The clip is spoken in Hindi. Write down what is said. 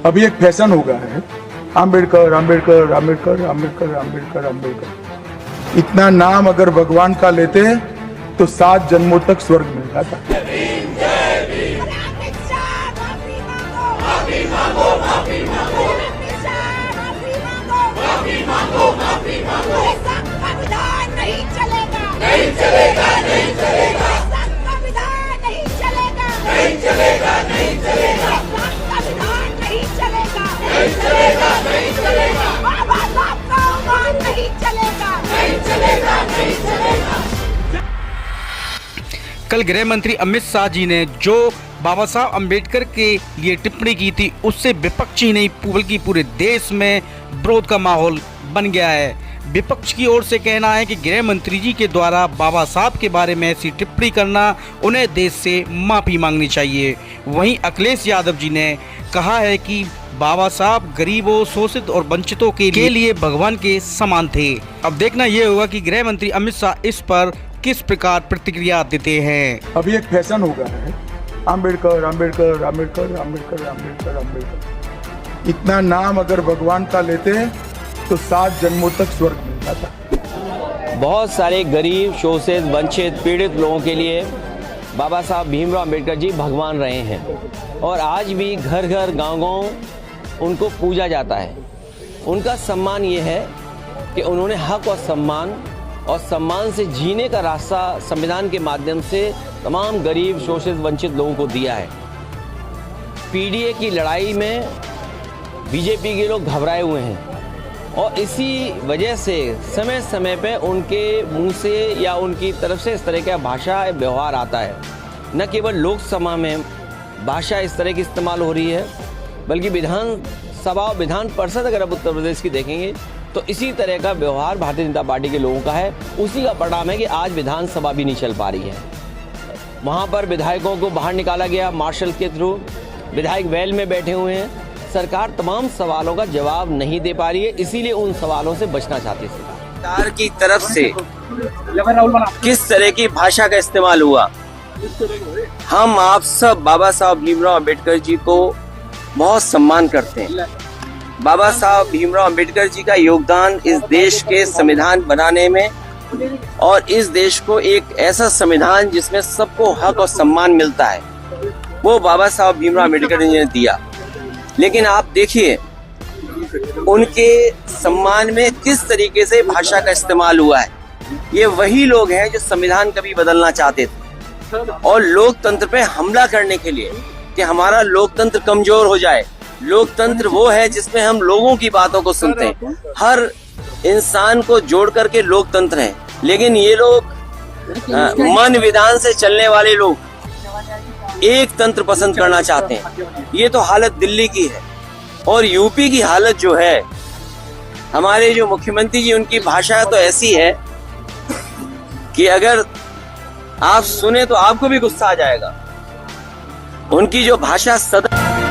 अभी एक फैशन हो गया है, आम्बेडकर आम्बेडकर आम्बेडकर आम्बेडकर आम्बेडकर आम्बेडकर। इतना नाम अगर भगवान का लेते तो 7 जन्मों तक स्वर्ग मिल जाता। कल गृह मंत्री अमित शाह जी ने जो बाबा साहब अम्बेडकर के लिए टिप्पणी की थी, उससे विपक्ष ही नहीं बल्कि पूरे देश में विरोध का माहौल बन गया है। विपक्ष की ओर से कहना है कि गृह मंत्री जी के द्वारा बाबा साहब के बारे में ऐसी टिप्पणी करना, उन्हें देश से माफ़ी मांगनी चाहिए। वहीं अखिलेश यादव जी ने कहा है कि बाबा साहब गरीबों, शोषित और वंचितों के लिए भगवान के समान थे। अब देखना यह होगा कि गृह मंत्री अमित शाह इस पर किस प्रकार प्रतिक्रिया देते हैं। अभी एक फैशन हो गया है, आम्बेडकर आम्बेडकर आम्बेडकर आम्बेडकर आम्बेडकर आम्बेडकर। इतना नाम अगर भगवान का लेते तो 7 जन्मों तक स्वर्ग मिल जाता। बहुत सारे गरीब, शोषित, वंचित, पीड़ित लोगों के लिए बाबा साहब भीमराव अम्बेडकर जी भगवान रहे हैं और आज भी घर घर, गांव-गांव उनको पूजा जाता है। उनका सम्मान ये है कि उन्होंने हक और सम्मान से जीने का रास्ता संविधान के माध्यम से तमाम गरीब, शोषित, वंचित लोगों को दिया है। पीडीए की लड़ाई में बीजेपी के लोग घबराए हुए हैं और इसी वजह से समय समय पे उनके मुंह से या उनकी तरफ से इस तरह का भाषा व्यवहार आता है। न केवल लोकसभा में भाषा इस तरह की इस्तेमाल हो रही है, बल्कि विधानसभा और विधान परिषद अगर आप उत्तर प्रदेश की देखेंगे तो इसी तरह का व्यवहार भारतीय जनता पार्टी के लोगों का है। उसी का परिणाम है कि आज विधानसभा भी नहीं चल पा रही है। वहाँ पर विधायकों को बाहर निकाला गया मार्शल के थ्रू, विधायक वेल में बैठे हुए हैं। सरकार तमाम सवालों का जवाब नहीं दे पा रही है, इसीलिए उन सवालों से बचना चाहती है। सरकार की तरफ से किस तरह की भाषा का इस्तेमाल हुआ, हम आप सब बाबा साहब भीमराव अम्बेडकर जी को बहुत सम्मान करते हैं। बाबा साहब भीमराव अम्बेडकर जी का योगदान इस देश के संविधान बनाने में और इस देश को एक ऐसा संविधान जिसमें सबको हक और सम्मान मिलता है, वो बाबा साहब भीमराव अम्बेडकर जी ने दिया। लेकिन आप देखिए उनके सम्मान में किस तरीके से भाषा का इस्तेमाल हुआ है। ये वही लोग हैं जो संविधान कभी बदलना चाहते थे और लोकतंत्र पे हमला करने के लिए कि हमारा लोकतंत्र कमजोर हो जाए। लोकतंत्र वो है जिसमें हम लोगों की बातों को सुनते हैं, हर इंसान को जोड़ करके लोकतंत्र है। लेकिन ये लोग मन विधान से चलने वाले लोग एक तंत्र पसंद करना चाहते हैं। ये तो हालत दिल्ली की है और यूपी की हालत जो है, हमारे जो मुख्यमंत्री जी, उनकी भाषा तो ऐसी है कि अगर आप सुने तो आपको भी गुस्सा आ जाएगा। उनकी जो भाषा सदा